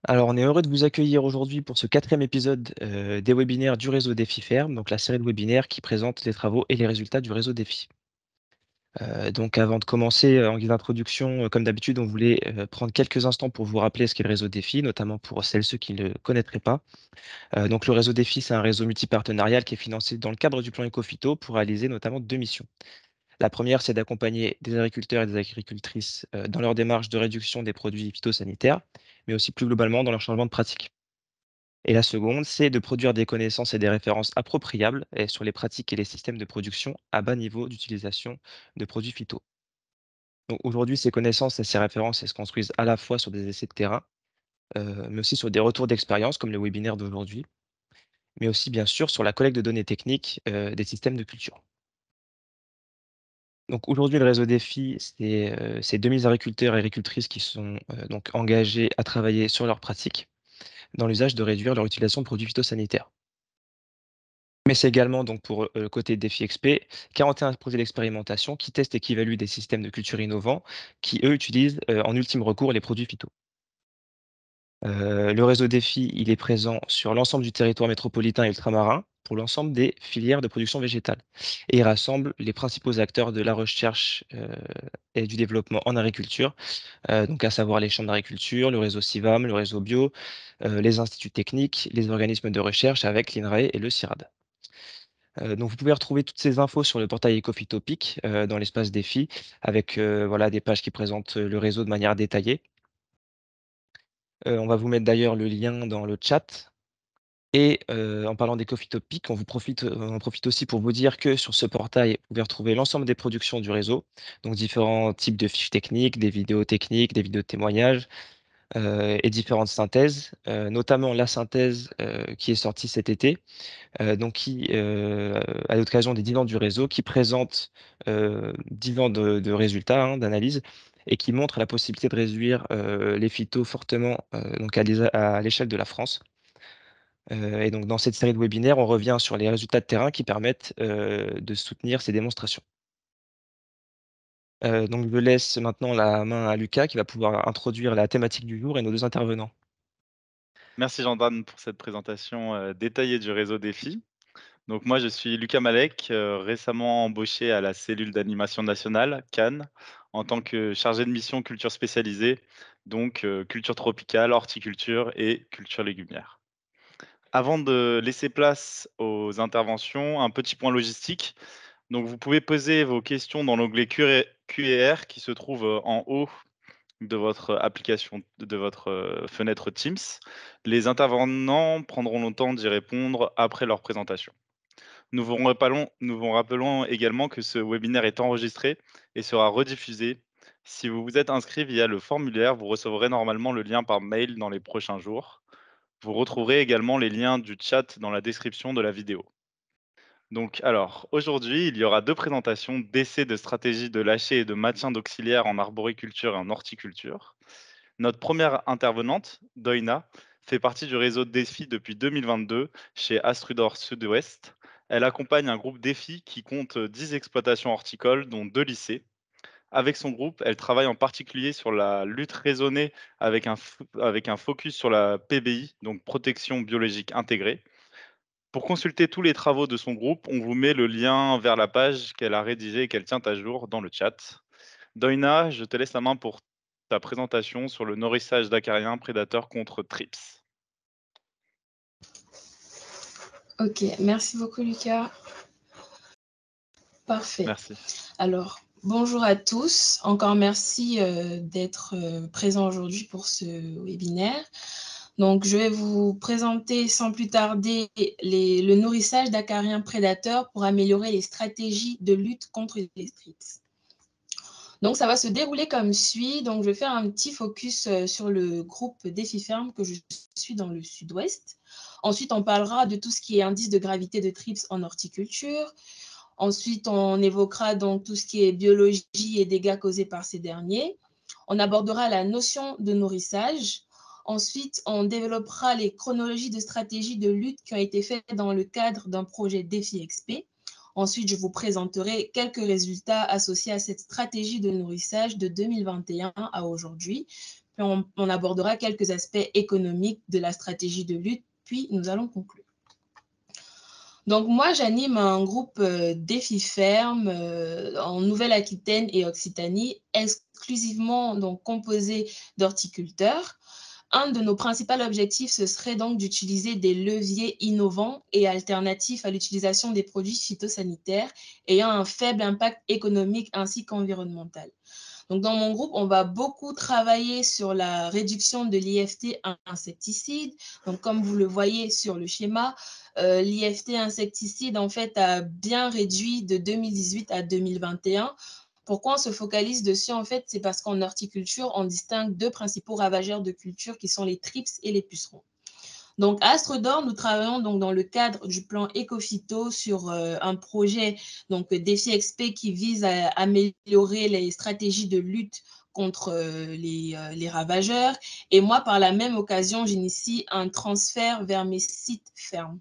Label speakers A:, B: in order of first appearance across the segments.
A: Alors, on est heureux de vous accueillir aujourd'hui pour ce quatrième épisode des webinaires du réseau Défi Ferme, donc la série de webinaires qui présente les travaux et les résultats du réseau Défi. Donc, avant de commencer, en guise d'introduction, comme d'habitude, on voulait prendre quelques instants pour vous rappeler ce qu'est le réseau Défi, notamment pour celles et ceux qui ne le connaîtraient pas. Donc, le réseau Défi, c'est un réseau multipartenarial qui est financé dans le cadre du plan Ecophyto pour réaliser notamment deux missions. La première, c'est d'accompagner des agriculteurs et des agricultrices dans leur démarche de réduction des produits phytosanitaires, mais aussi plus globalement dans leur changement de pratique. Et la seconde, c'est de produire des connaissances et des références appropriables sur les pratiques et les systèmes de production à bas niveau d'utilisation de produits phyto. Donc aujourd'hui, ces connaissances et ces références, elles se construisent à la fois sur des essais de terrain, mais aussi sur des retours d'expérience comme le webinaire d'aujourd'hui, mais aussi bien sûr sur la collecte de données techniques des systèmes de culture. Donc aujourd'hui, le réseau défi, c'est 2000 agriculteurs et agricultrices qui sont donc engagés à travailler sur leurs pratiques dans l'usage de réduire leur utilisation de produits phytosanitaires. Mais c'est également donc pour, le côté défi XP, 41 projets d'expérimentation qui testent et qui évaluent des systèmes de culture innovants qui, eux, utilisent, en ultime recours les produits phyto. Le réseau défi, il est présent sur l'ensemble du territoire métropolitain et ultramarin pour l'ensemble des filières de production végétale et il rassemble les principaux acteurs de la recherche, et du développement en agriculture, donc à savoir les chambres d'agriculture, le réseau CIVAM, le réseau bio, les instituts techniques, les organismes de recherche avec l'INRAE et le CIRAD. Donc vous pouvez retrouver toutes ces infos sur le portail Ecofitopic, dans l'espace défi avec, voilà des pages qui présentent, le réseau de manière détaillée. On va vous mettre d'ailleurs le lien dans le chat et en parlant d'Ecofitopic, on en profite aussi pour vous dire que sur ce portail, vous pouvez retrouver l'ensemble des productions du réseau, donc différents types de fiches techniques, des vidéos techniques, des vidéos de témoignages, et différentes synthèses, notamment la synthèse, qui est sortie cet été, donc qui, à l'occasion des 10 ans du réseau, qui présente, 10 ans de résultats, hein, d'analyse et qui montre la possibilité de réduire, les phytos fortement, donc à l'échelle de la France. Et donc dans cette série de webinaires, on revient sur les résultats de terrain qui permettent, de soutenir ces démonstrations. Donc je laisse maintenant la main à Lucas qui va pouvoir introduire la thématique du jour et nos 2 intervenants.
B: Merci Jordan pour cette présentation détaillée du réseau Défi. Donc moi je suis Lucas Malek, récemment embauché à la cellule d'animation nationale, Cannes, en tant que chargé de mission culture spécialisée, donc culture tropicale, horticulture et culture légumière. Avant de laisser place aux interventions, un petit point logistique. Donc vous pouvez poser vos questions dans l'onglet Q&R qui se trouve en haut de votre application, de votre, fenêtre Teams. Les intervenants prendront le temps d'y répondre après leur présentation. Nous vous rappelons également que ce webinaire est enregistré et sera rediffusé. Si vous vous êtes inscrit via le formulaire, vous recevrez normalement le lien par mail dans les prochains jours. Vous retrouverez également les liens du chat dans la description de la vidéo. Donc alors, aujourd'hui, il y aura 2 présentations d'essais de stratégie de lâcher et de maintien d'auxiliaires en arboriculture et en horticulture. Notre première intervenante, Doina, fait partie du réseau Défi depuis 2022 chez Astrudor Sud-Ouest. Elle accompagne un groupe Défi qui compte 10 exploitations horticoles, dont 2 lycées. Avec son groupe, elle travaille en particulier sur la lutte raisonnée avec un focus sur la PBI, donc protection biologique intégrée. Pour consulter tous les travaux de son groupe, on vous met le lien vers la page qu'elle a rédigée et qu'elle tient à jour dans le chat. Doina, je te laisse la main pour ta présentation sur le nourrissage d'acariens prédateurs contre TRIPS.
C: Ok, merci beaucoup Lucas. Parfait.
B: Merci.
C: Alors, bonjour à tous. Encore merci d'être présents aujourd'hui pour ce webinaire. Donc, je vais vous présenter sans plus tarder le nourrissage d'acariens prédateurs pour améliorer les stratégies de lutte contre les TRIPS. Donc, ça va se dérouler comme suit. Donc, je vais faire un petit focus sur le groupe Défi Ferme que je suis dans le sud-ouest. Ensuite, on parlera de tout ce qui est indice de gravité de TRIPS en horticulture. Ensuite, on évoquera donc tout ce qui est biologie et dégâts causés par ces derniers. On abordera la notion de nourrissage. Ensuite, on développera les chronologies de stratégies de lutte qui ont été faites dans le cadre d'un projet Défi XP. Ensuite, je vous présenterai quelques résultats associés à cette stratégie de nourrissage de 2021 à aujourd'hui. puis on abordera quelques aspects économiques de la stratégie de lutte, puis nous allons conclure. Donc moi, j'anime un groupe Défi Ferme en Nouvelle-Aquitaine et Occitanie, exclusivement donc composé d'horticulteurs. Un de nos principaux objectifs, ce serait donc d'utiliser des leviers innovants et alternatifs à l'utilisation des produits phytosanitaires ayant un faible impact économique ainsi qu'environnemental. Donc, dans mon groupe, on va beaucoup travailler sur la réduction de l'IFT insecticide. Donc, comme vous le voyez sur le schéma, l'IFT insecticide, en fait, a bien réduit de 2018 à 2021. Pourquoi on se focalise dessus? En fait, c'est parce qu'en horticulture, on distingue deux principaux ravageurs de culture qui sont les thrips et les pucerons. Donc, à Astre d'Or, nous travaillons donc dans le cadre du plan Ecophyto sur un projet, donc Défi XP, qui vise à améliorer les stratégies de lutte contre les ravageurs. Et moi, par la même occasion, j'initie un transfert vers mes sites fermes.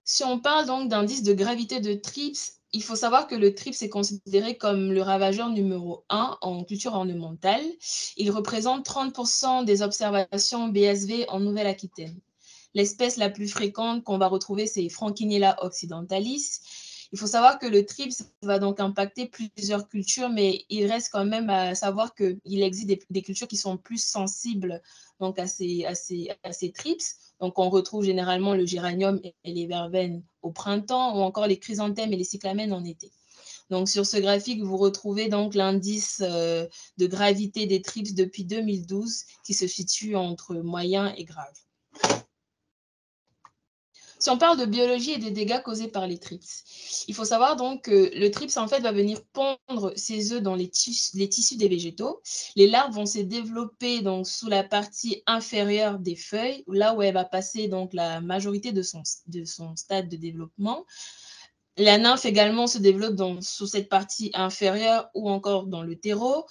C: Si on parle donc d'indice de gravité de TRIPS, il faut savoir que le TRIPS est considéré comme le ravageur numéro 1 en culture ornementale. Il représente 30% des observations BSV en Nouvelle-Aquitaine. L'espèce la plus fréquente qu'on va retrouver, c'est Frankinella occidentalis. Il faut savoir que le TRIPS va donc impacter plusieurs cultures, mais il reste quand même à savoir qu'il existe des cultures qui sont plus sensibles donc à ces TRIPS. Donc, on retrouve généralement le géranium et les verveines au printemps, ou encore les chrysanthèmes et les cyclamènes en été. Donc, sur ce graphique, vous retrouvez donc l'indice de gravité des TRIPS depuis 2012 qui se situe entre moyen et grave. Si on parle de biologie et des dégâts causés par les TRIPS, il faut savoir donc que le TRIPS en fait va venir pondre ses œufs dans les tissus des végétaux. Les larves vont se développer donc sous la partie inférieure des feuilles, là où elle va passer donc la majorité de son stade de développement. La nymphe également se développe sous cette partie inférieure ou encore dans le terreau,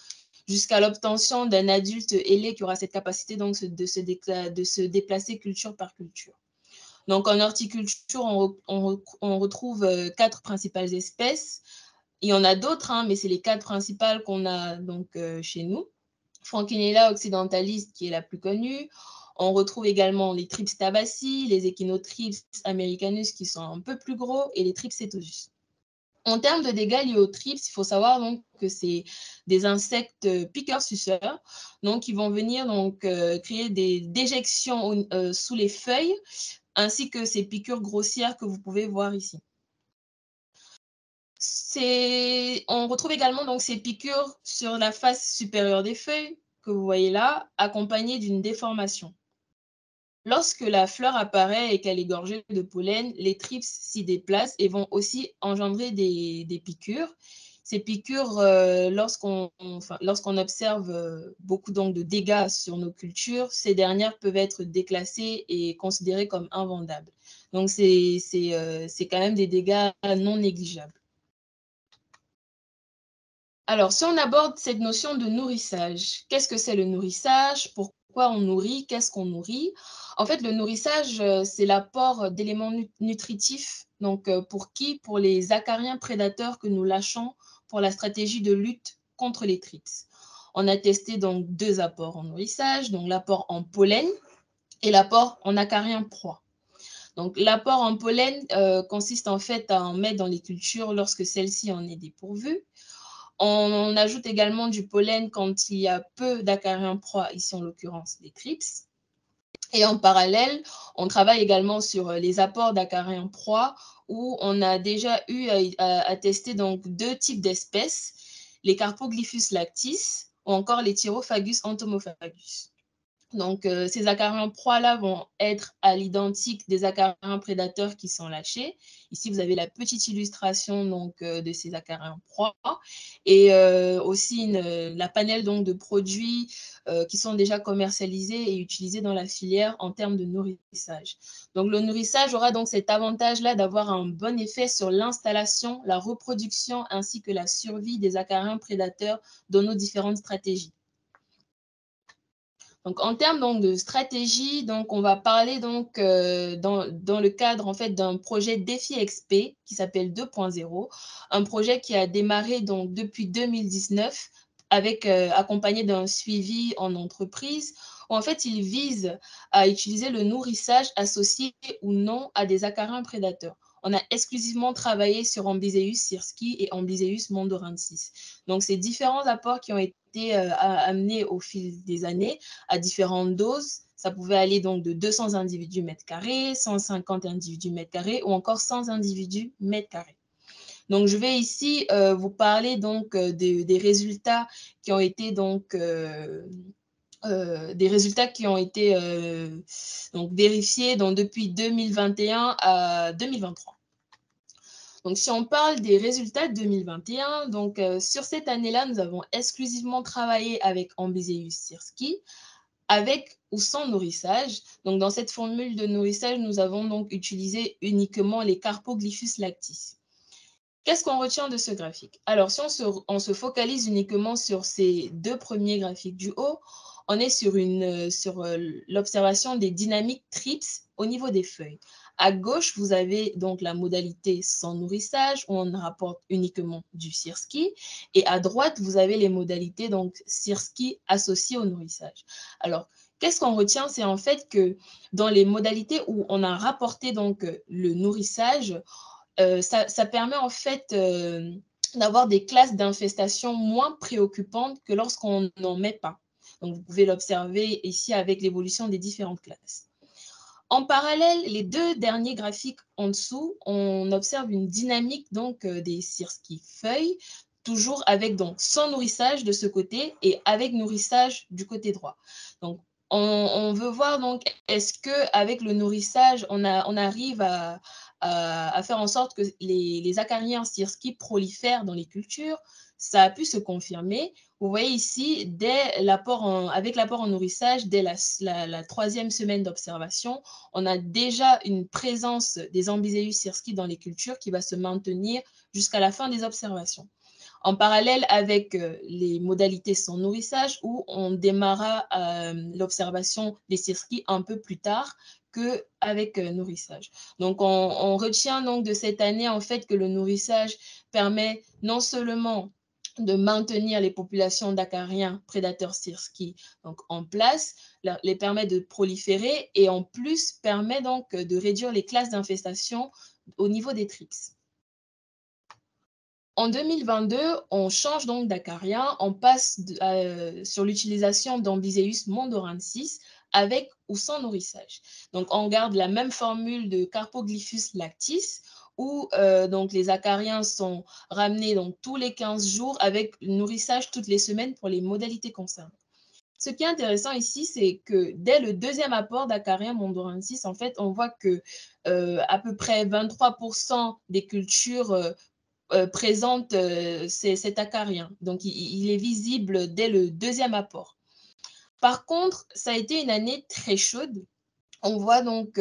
C: jusqu'à l'obtention d'un adulte ailé qui aura cette capacité donc de se déplacer culture par culture. Donc, en horticulture, on retrouve 4 principales espèces. Il y en a d'autres, hein, mais c'est les 4 principales qu'on a donc, chez nous. Frankinella occidentalis, qui est la plus connue. On retrouve également les Thrips tabaci, les Echinothrips americanus, qui sont un peu plus gros, et les Thrips setosus. En termes de dégâts liés aux thrips, il faut savoir donc que c'est des insectes piqueurs-suceurs, donc ils vont venir donc, créer des déjections sous les feuilles, ainsi que ces piqûres grossières que vous pouvez voir ici. On retrouve également donc ces piqûres sur la face supérieure des feuilles, que vous voyez là, accompagnées d'une déformation. Lorsque la fleur apparaît et qu'elle est gorgée de pollen, les thrips s'y déplacent et vont aussi engendrer des piqûres. Ces piqûres, lorsqu'on observe beaucoup donc de dégâts sur nos cultures, ces dernières peuvent être déclassées et considérées comme invendables. Donc, c'est quand même des dégâts non négligeables. Alors, si on aborde cette notion de nourrissage, qu'est-ce que c'est le nourrissage? Pourquoi on nourrit? Qu'est-ce qu'on nourrit? En fait, le nourrissage, c'est l'apport d'éléments nutritifs. Donc, pour qui? Pour les acariens prédateurs que nous lâchons pour la stratégie de lutte contre les thrips. On a testé donc 2 apports en nourrissage, donc l'apport en pollen et l'apport en acariens proie. Donc, l'apport en pollen consiste en fait à en mettre dans les cultures lorsque celle-ci en est dépourvue. On ajoute également du pollen quand il y a peu d'acariens proies, ici en l'occurrence les thrips. Et en parallèle, on travaille également sur les apports d'acariens proies où on a déjà eu à tester donc 2 types d'espèces, les Carpoglyphus lactis ou encore les Thyrophagus entomophagus. Donc, ces acariens proies-là vont être à l'identique des acariens prédateurs qui sont lâchés. Ici, vous avez la petite illustration donc, de ces acariens proies et aussi la panel donc, de produits qui sont déjà commercialisés et utilisés dans la filière en termes de nourrissage. Donc, le nourrissage aura donc cet avantage-là d'avoir un bon effet sur l'installation, la reproduction ainsi que la survie des acariens prédateurs dans nos différentes stratégies. Donc, en termes donc, de stratégie, donc, on va parler donc, dans le cadre en fait, d'un projet Défi XP qui s'appelle 2.0, un projet qui a démarré donc, depuis 2019 accompagné d'un suivi en entreprise, où en fait, il vise à utiliser le nourrissage associé ou non à des acariens prédateurs. On a exclusivement travaillé sur Ambliseus sirski et Ambliseus mondorensis. Donc, ces différents apports qui ont été amenés au fil des années à différentes doses. Ça pouvait aller donc de 200 individus mètres carrés, 150 individus mètres carrés ou encore 100 individus mètres carrés. Donc, je vais ici vous parler donc des résultats qui ont été donc donc vérifiés donc, depuis 2021 à 2023. Donc, si on parle des résultats de 2021, donc sur cette année-là, nous avons exclusivement travaillé avec Ambliseus sirski, avec ou sans nourrissage. Donc, dans cette formule de nourrissage, nous avons donc utilisé uniquement les Carpoglyphus lactis. Qu'est-ce qu'on retient de ce graphique? Alors, si on se focalise uniquement sur ces deux premiers graphiques du haut, on est sur l'observation des dynamiques TRIPS au niveau des feuilles. À gauche, vous avez donc la modalité sans nourrissage, où on rapporte uniquement du sirski. Et à droite, vous avez les modalités donc sirski associées au nourrissage. Alors, qu'est-ce qu'on retient? C'est en fait que dans les modalités où on a rapporté donc le nourrissage, ça permet en fait d'avoir des classes d'infestation moins préoccupantes que lorsqu'on n'en met pas. Donc, vous pouvez l'observer ici avec l'évolution des différentes classes. En parallèle, les deux derniers graphiques en dessous, on observe une dynamique donc des sirski feuilles, toujours avec donc sans nourrissage de ce côté et avec nourrissage du côté droit. Donc, on veut voir donc est-ce qu'avec le nourrissage, on arrive à faire en sorte que les acariens sirski prolifèrent dans les cultures. Ça a pu se confirmer. Vous voyez ici, avec l'apport en nourrissage, dès la troisième semaine d'observation, on a déjà une présence des Ambliseus sirski dans les cultures qui va se maintenir jusqu'à la fin des observations. En parallèle avec les modalités sans nourrissage, où on démarra l'observation des sirski un peu plus tard qu'avec nourrissage. Donc, on retient donc de cette année en fait que le nourrissage permet non seulement de maintenir les populations d'acariens prédateurs sirski donc en place, les permet de proliférer et en plus permet donc de réduire les classes d'infestation au niveau des trips. En 2022, on change donc d'acarien, on passe sur l'utilisation d'Ambliseus mondorensis avec ou sans nourrissage. Donc, on garde la même formule de Carpoglyphus lactis où donc les acariens sont ramenés donc, tous les 15 jours avec nourrissage toutes les semaines pour les modalités concernées. Ce qui est intéressant ici, c'est que dès le deuxième apport d'Acarien mondorensis, en fait, on voit que à peu près 23% des cultures présente cet acarien. Donc, il est visible dès le deuxième apport. Par contre, ça a été une année très chaude. On voit donc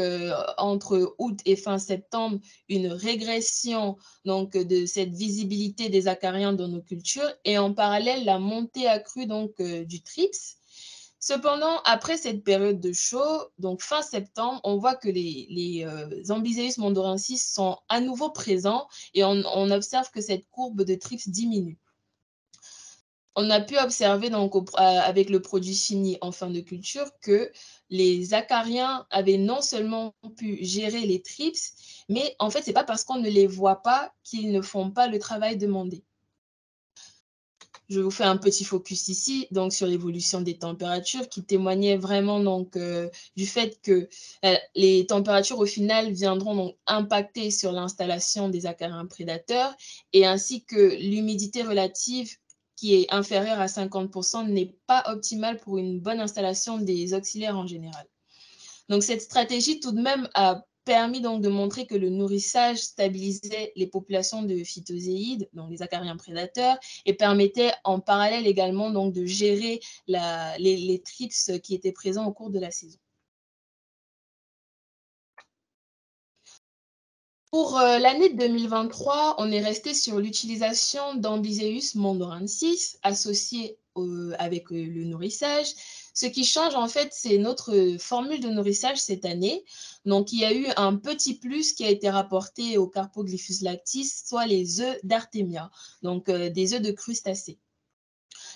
C: entre août et fin septembre une régression donc, de cette visibilité des acariens dans nos cultures et en parallèle la montée accrue donc, du TRIPS. Cependant, après cette période de chaud, donc fin septembre, on voit que les Ambliseus mondorensis sont à nouveau présents et on observe que cette courbe de TRIPS diminue. On a pu observer donc avec le produit fini en fin de culture que les acariens avaient non seulement pu gérer les TRIPS, mais en fait, ce n'est pas parce qu'on ne les voit pas qu'ils ne font pas le travail demandé. Je vous fais un petit focus ici donc sur l'évolution des températures qui témoignait vraiment donc du fait que les températures au final viendront donc impacter sur l'installation des acariens prédateurs et ainsi que l'humidité relative qui est inférieure à 50% n'est pas optimale pour une bonne installation des auxiliaires en général. Donc cette stratégie tout de même a permis donc de montrer que le nourrissage stabilisait les populations de phytoséides, donc les acariens prédateurs, et permettait en parallèle également donc de gérer les trips qui étaient présents au cours de la saison. Pour l'année 2023, on est resté sur l'utilisation d'Ambliseus mondorensis associé avec le nourrissage. Ce qui change, en fait, c'est notre formule de nourrissage cette année. Donc, il y a eu un petit plus qui a été rapporté au Carpoglyphus lactis, soit les œufs d'Artemia, donc des œufs de crustacés.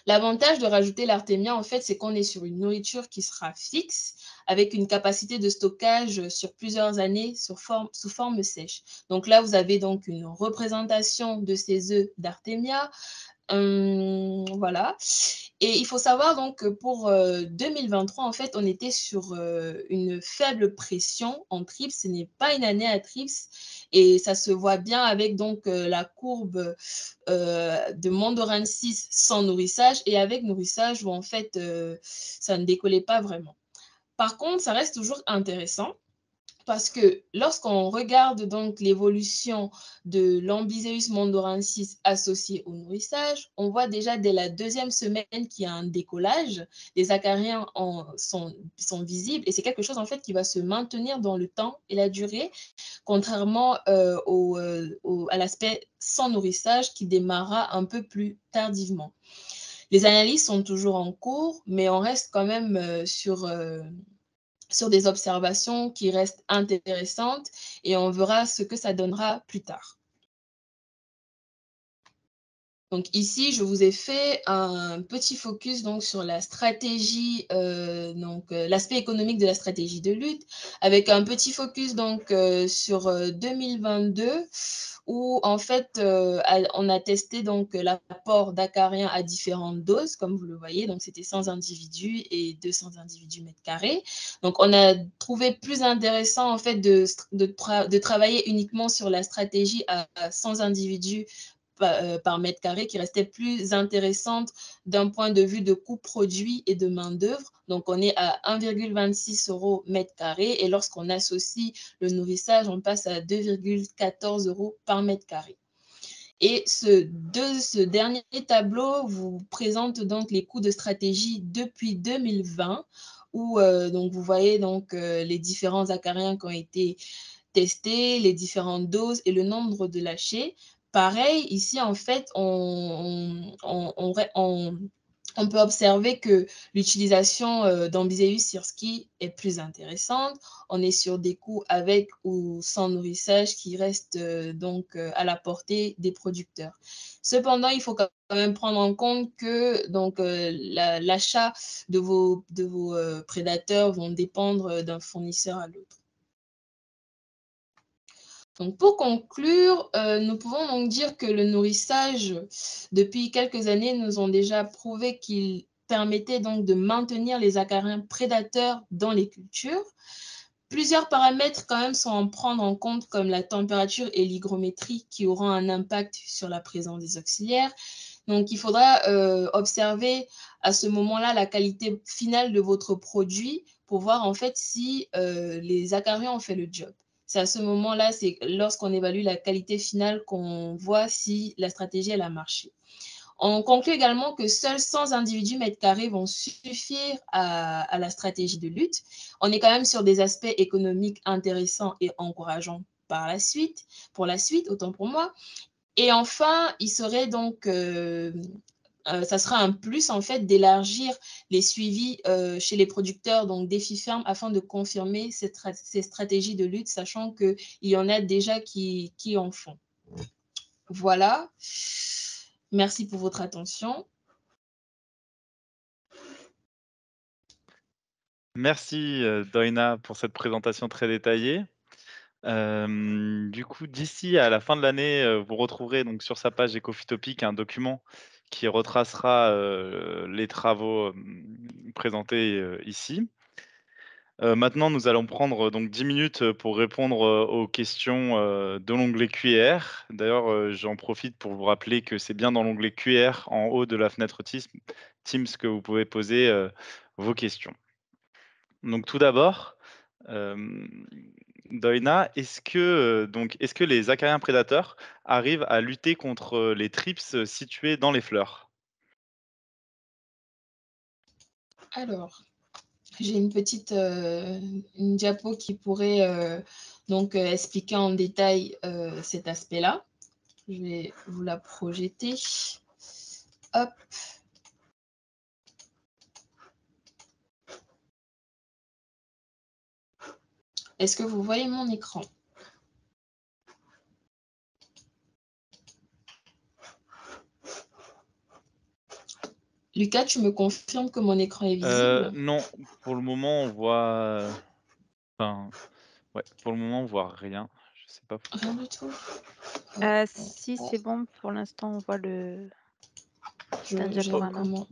C: L'avantage de rajouter l'artémia, en fait, c'est qu'on est sur une nourriture qui sera fixe, avec une capacité de stockage sur plusieurs années sous forme sèche. Donc là, vous avez donc une représentation de ces œufs d'artémia. Voilà. Et il faut savoir donc que pour 2023, en fait, on était sur une faible pression en TRIPS. Ce n'est pas une année à TRIPS et ça se voit bien avec donc la courbe de Mandorin 6 sans nourrissage et avec nourrissage où en fait ça ne décollait pas vraiment. Par contre, ça reste toujours intéressant parce que lorsqu'on regarde donc l'évolution de l'Ambiseus mondorensis associé au nourrissage, on voit déjà dès la deuxième semaine qu'il y a un décollage. Les acariens sont visibles et c'est quelque chose en fait qui va se maintenir dans le temps et la durée, contrairement à l'aspect sans nourrissage qui démarra un peu plus tardivement. Les analyses sont toujours en cours, mais on reste quand même sur des observations qui restent intéressantes et on verra ce que ça donnera plus tard. Donc ici, je vous ai fait un petit focus donc sur la stratégie, l'aspect économique de la stratégie de lutte, avec un petit focus donc sur 2022, où en fait on a testé donc l'apport d'acariens à différentes doses, comme vous le voyez, donc c'était 100 individus et 200 individus mètres carrés. Donc on a trouvé plus intéressant en fait de travailler uniquement sur la stratégie à 100 individus par mètre carré qui restait plus intéressante d'un point de vue de coût produit et de main-d'œuvre. Donc, on est à 1,26 € mètre carré et lorsqu'on associe le nourrissage, on passe à 2,14 € par mètre carré. Et ce dernier tableau vous présente donc les coûts de stratégie depuis 2020, où donc vous voyez donc les différents acariens qui ont été testés, les différentes doses et le nombre de lâchers. Pareil, ici, en fait, on peut observer que l'utilisation d'Ambiseus sirski est plus intéressante. On est sur des coûts avec ou sans nourrissage qui restent donc à la portée des producteurs. Cependant, il faut quand même prendre en compte que l'achat de vos prédateurs vont dépendre d'un fournisseur à l'autre. Donc, pour conclure, nous pouvons donc dire que le nourrissage, depuis quelques années, nous ont déjà prouvé qu'il permettait donc de maintenir les acariens prédateurs dans les cultures. Plusieurs paramètres quand même sont à prendre en compte, comme la température et l'hygrométrie, qui auront un impact sur la présence des auxiliaires. Donc, il faudra observer à ce moment-là la qualité finale de votre produit pour voir en fait si les acariens ont fait le job. C'est à ce moment-là, c'est lorsqu'on évalue la qualité finale qu'on voit si la stratégie elle a marché. On conclut également que seuls 100 individus mètres carrés vont suffire à la stratégie de lutte. On est quand même sur des aspects économiques intéressants et encourageants pour la suite, autant pour moi. Et enfin, il serait donc ça sera un plus en fait d'élargir les suivis chez les producteurs, donc défi ferme, afin de confirmer ces stratégies de lutte, sachant qu'il y en a déjà qui en font. Voilà. Merci pour votre attention.
B: Merci Doina pour cette présentation très détaillée. Du coup, d'ici à la fin de l'année, vous retrouverez donc sur sa page Ecofitopic un document qui retracera les travaux présentés ici. Maintenant, nous allons prendre donc 10 minutes pour répondre aux questions de l'onglet QR. D'ailleurs, j'en profite pour vous rappeler que c'est bien dans l'onglet QR en haut de la fenêtre Teams que vous pouvez poser vos questions. Donc tout d'abord, Doina, est-ce que les acariens prédateurs arrivent à lutter contre les trips situés dans les fleurs?
C: Alors, j'ai une petite une diapo qui pourrait donc expliquer en détail cet aspect-là. Je vais vous la projeter. Hop. Est-ce que vous voyez mon écran? Lucas, tu me confirmes que mon écran est visible?
B: Non, pour le moment, on voit, enfin, ouais, pour le moment, on voit rien. Je sais pas
C: Rien
B: pourquoi.
C: du tout? Hop, hop,
D: Si,
C: hop.
D: c'est bon, pour l'instant, on voit un
C: J'ai
D: diaporama.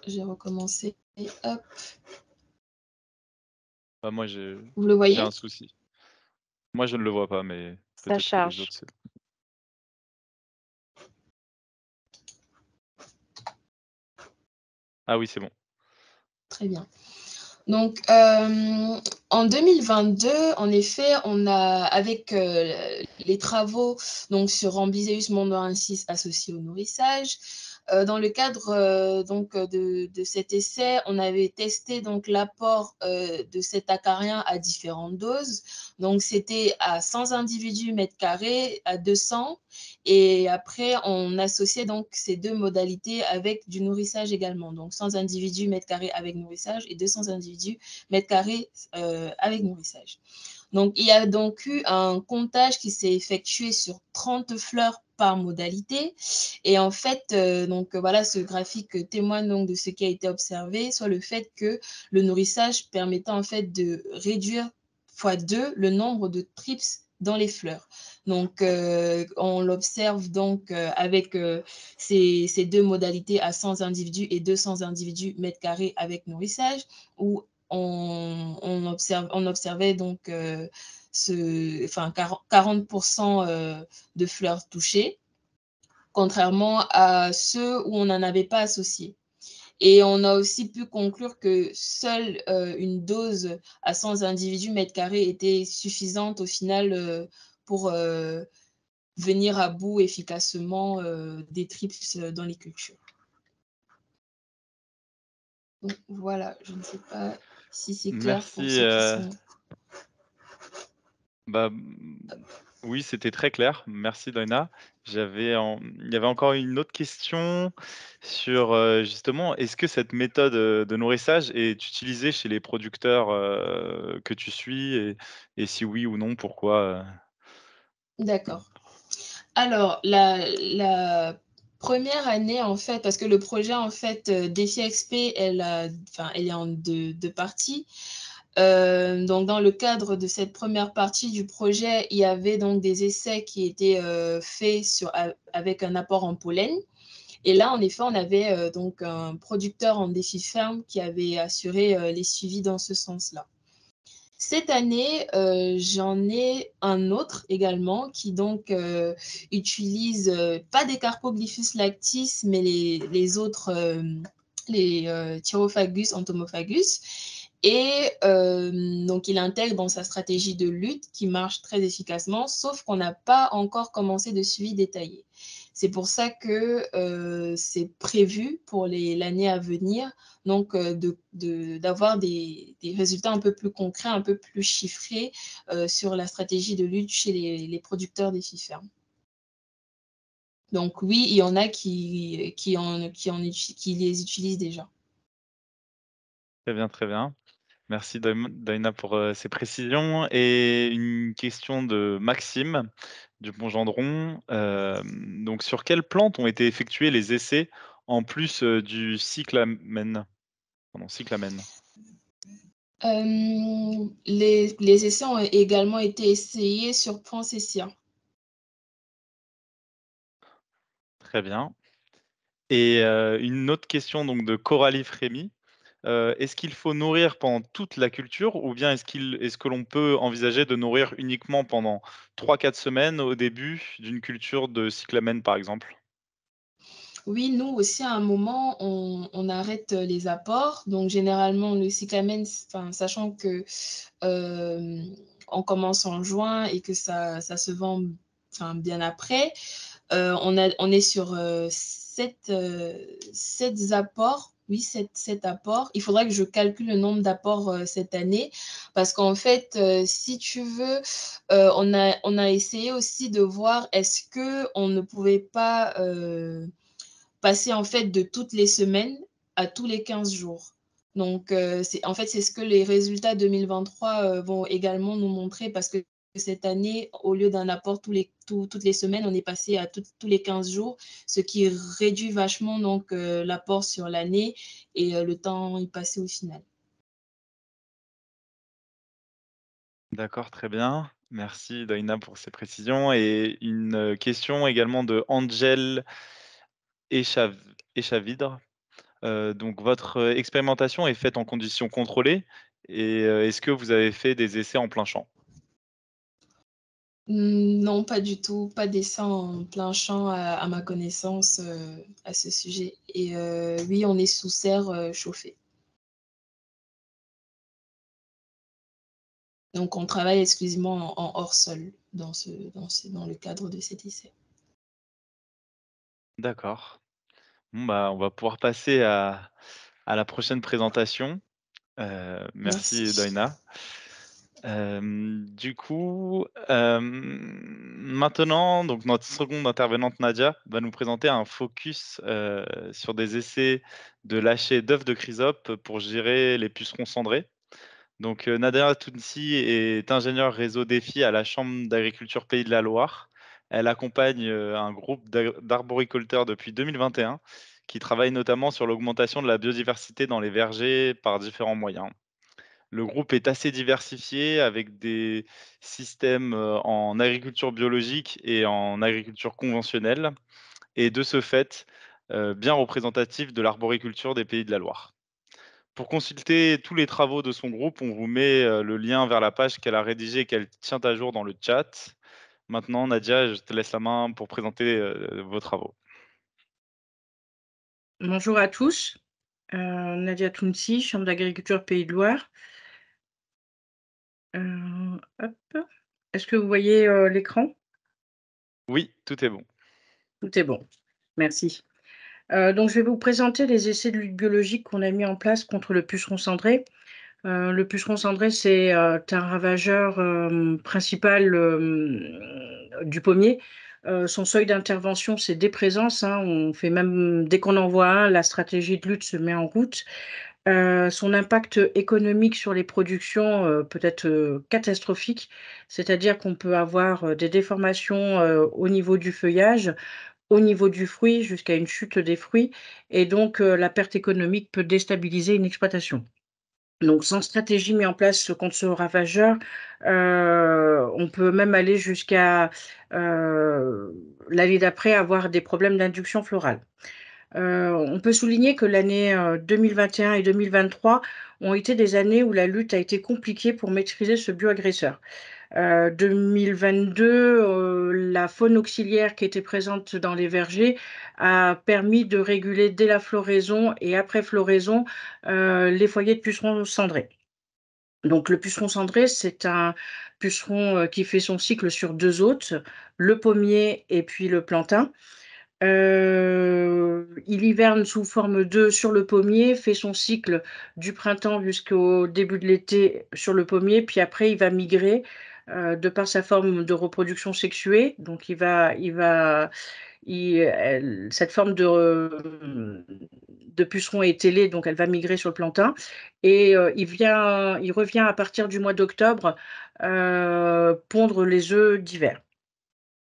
C: recommencé. Hop,
B: Bah, moi,
C: vous le
B: j'ai
C: voyez?
B: un souci. Moi, je ne le vois pas, mais
D: Ça
B: peut-être que les
D: charge.
B: autres, c'est ah oui, c'est bon.
C: Très bien. Donc, en 2022, en effet, on a, avec les travaux donc, sur Ambiseus mondoensis associé au nourrissage, dans le cadre donc, de cet essai, on avait testé donc, l'apport de cet acarien à différentes doses. Donc, c'était à 100 individus mètres carrés, à 200. Et après, on associait donc ces deux modalités avec du nourrissage également. Donc, 100 individus mètres carrés avec nourrissage et 200 individus mètres carrés avec nourrissage. Donc, il y a donc eu un comptage qui s'est effectué sur 30 fleurs par modalité. Et en fait, donc voilà, ce graphique témoigne donc de ce qui a été observé, soit le fait que le nourrissage permettait en fait de réduire fois 2 le nombre de trips dans les fleurs. Donc, on l'observe donc avec ces deux modalités à 100 individus et 200 individus mètres carrés avec nourrissage, où on observait donc 40% de fleurs touchées, contrairement à ceux où on n'en avait pas associé. Et on a aussi pu conclure que seule une dose à 100 individus mètres carrés était suffisante au final pour venir à bout efficacement des trips dans les cultures. Donc voilà, je ne sais pas si c'est clair pour
B: Merci.
C: ceux qui sont...
B: Bah, oui, c'était très clair. Merci, Doina. Il y avait encore une autre question sur, justement, est-ce que cette méthode, de nourrissage est utilisée chez les producteurs, que tu suis et si oui ou non, pourquoi?
C: D'accord. Alors, la première année, en fait, parce que le projet, en fait, Défi XP, elle est en deux parties. Donc, dans le cadre de cette première partie du projet, il y avait donc des essais qui étaient faits avec un apport en pollen. Et là, en effet, on avait donc un producteur en défi ferme qui avait assuré les suivis dans ce sens-là. Cette année, j'en ai un autre également qui donc utilise pas des Carpoglyphus lactis, mais les autres, les Thyrophagus, Entomophagus. Et donc, il intègre dans sa stratégie de lutte qui marche très efficacement, sauf qu'on n'a pas encore commencé de suivi détaillé. C'est pour ça que c'est prévu pour l'année à venir, donc d'avoir des résultats un peu plus concrets, un peu plus chiffrés sur la stratégie de lutte chez les producteurs des fermes. Donc oui, il y en a qui les utilisent déjà.
B: Très bien, très bien. Merci Daina pour, ces précisions et une question de Maxime Dupont-Gendron. Donc sur quelles plantes ont été effectués les essais en plus, du cyclamen? Pardon, cyclamen.
C: Les essais ont également été essayés sur Poinsettia.
B: Très bien et une autre question donc de Coralie Frémy. Est-ce qu'il faut nourrir pendant toute la culture ou bien est-ce que l'on peut envisager de nourrir uniquement pendant 3-4 semaines au début d'une culture de cyclamen, par exemple?
C: Oui, nous aussi, à un moment, on arrête les apports. Donc, généralement, le cyclamen, sachant que on commence en juin et que ça se vend bien après, on est sur 7 apports. Oui, 7 apports. Il faudrait que je calcule le nombre d'apports cette année parce qu'en fait, si tu veux, on a essayé aussi de voir est-ce qu'on ne pouvait pas passer en fait de toutes les semaines à tous les 15 jours. Donc, c'est ce que les résultats 2023 vont également nous montrer parce que cette année, au lieu d'un apport toutes les semaines, on est passé à tous les 15 jours, ce qui réduit vachement donc l'apport sur l'année et le temps y passé au final.
B: D'accord, très bien. Merci Daina pour ces précisions et une, question également de Angel Echavidre. Donc votre, expérimentation est faite en conditions contrôlées et est-ce que vous avez fait des essais en plein champ?
C: Non, pas du tout, pas d'essai en plein champ à ma connaissance, à ce sujet et oui, on est sous serre, chauffée. Donc on travaille exclusivement en hors sol dans le cadre de cet essai.
B: D'accord. Bon, bah, on va pouvoir passer à la prochaine présentation. Merci
C: Merci.
B: Daina. Du coup, maintenant, donc notre seconde intervenante Nadia va nous présenter un focus, sur des essais de lâcher d'œufs de chrysope pour gérer les pucerons cendrés. Donc, Nadia Tounsi est ingénieure réseau défi à la Chambre d'agriculture Pays de la Loire. Elle accompagne, un groupe d'arboriculteurs depuis 2021 qui travaille notamment sur l'augmentation de la biodiversité dans les vergers par différents moyens. Le groupe est assez diversifié avec des systèmes, en agriculture biologique et en agriculture conventionnelle et de ce fait, bien représentatif de l'arboriculture des Pays de la Loire. Pour consulter tous les travaux de son groupe, on vous met, le lien vers la page qu'elle a rédigée et qu'elle tient à jour dans le chat. Maintenant, Nadia, je te laisse la main pour présenter, vos travaux.
E: Bonjour à tous, Nadia Tounsi, Chambre d'agriculture Pays de Loire. Hop. Est-ce que vous voyez, l'écran?
B: Oui, tout est bon.
E: Tout est bon, merci. Donc je vais vous présenter les essais de lutte biologique qu'on a mis en place contre le puceron cendré. Le puceron cendré, c'est, un ravageur, principal, du pommier. Son seuil d'intervention, c'est dès présence, hein. On fait même dès qu'on en voit un, la stratégie de lutte se met en route. Son impact économique sur les productions, peut être, catastrophique. C'est-à-dire qu'on peut avoir, des déformations, au niveau du feuillage, au niveau du fruit, jusqu'à une chute des fruits et donc la perte économique peut déstabiliser une exploitation. Donc sans stratégie mise en place contre ce ravageur, on peut même aller jusqu'à, l'année d'après, avoir des problèmes d'induction florale. On peut souligner que l'année, 2021 et 2023 ont été des années où la lutte a été compliquée pour maîtriser ce bioagresseur. 2022, la faune auxiliaire qui était présente dans les vergers a permis de réguler dès la floraison et après floraison, les foyers de pucerons cendrés. Donc le puceron cendré, c'est un puceron, qui fait son cycle sur 2 hôtes, le pommier et puis le plantain. Il hiverne sous forme d'œuf sur le pommier, fait son cycle du printemps jusqu'au début de l'été sur le pommier, puis après il va migrer, de par sa forme de reproduction sexuée. Donc cette forme de puceron est ailée, donc elle va migrer sur le plantain et il revient à partir du mois d'octobre, pondre les œufs d'hiver.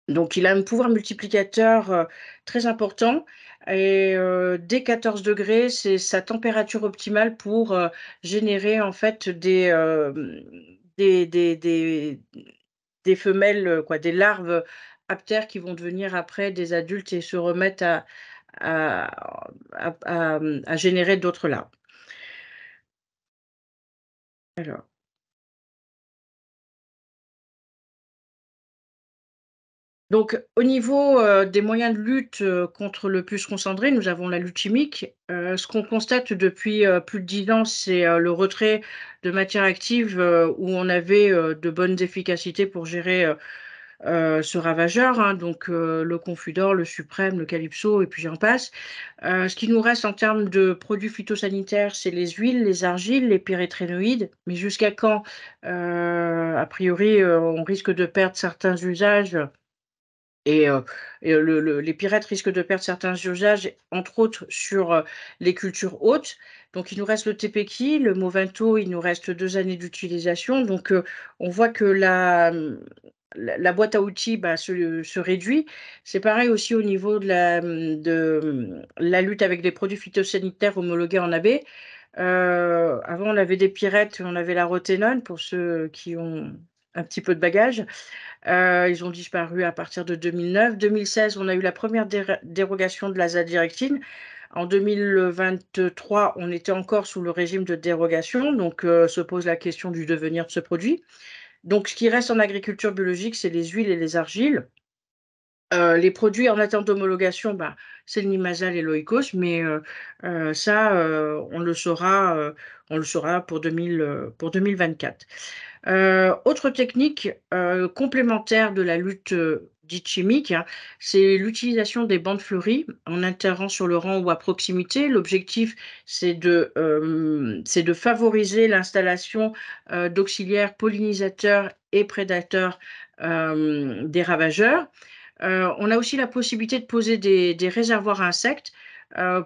E: Donc il a un pouvoir multiplicateur, très important et dès 14 degrés, c'est sa température optimale pour, générer en fait des femelles, quoi, des larves aptères qui vont devenir après des adultes et se remettent à générer d'autres larves. Alors donc au niveau, des moyens de lutte, contre le puceron cendré, nous avons la lutte chimique. Ce qu'on constate depuis, plus de 10 ans, c'est, le retrait de matières actives, où on avait, de bonnes efficacités pour gérer, ce ravageur, hein, donc le Confudor, le Suprême, le Calypso et puis j'en passe. Ce qui nous reste en termes de produits phytosanitaires, c'est les huiles, les argiles, les pyrétrénoïdes. Mais jusqu'à quand? A priori, on risque de perdre certains usages Et les pyrettes risquent de perdre certains usages, entre autres sur les cultures hautes. Donc, il nous reste le TPK, le Movento, il nous reste 2 années d'utilisation. Donc, on voit que la boîte à outils se réduit. C'est pareil aussi au niveau de la lutte avec les produits phytosanitaires homologués en AB. Avant, on avait des pyrettes, on avait la roténone pour ceux qui ont un petit peu de bagage. Ils ont disparu à partir de 2009. 2016, on a eu la première dérogation de l'azadirectine. En 2023, on était encore sous le régime de dérogation, donc se pose la question du devenir de ce produit. Donc, ce qui reste en agriculture biologique, c'est les huiles et les argiles. Les produits en attente d'homologation, c'est le Nimasal et l'Oikos, mais ça, on le saura pour 2024. Autre technique complémentaire de la lutte dite chimique, hein, c'est l'utilisation des bandes fleuries en interrant sur le rang ou à proximité. L'objectif, c'est de favoriser l'installation d'auxiliaires pollinisateurs et prédateurs des ravageurs. On a aussi la possibilité de poser des réservoirs à insectes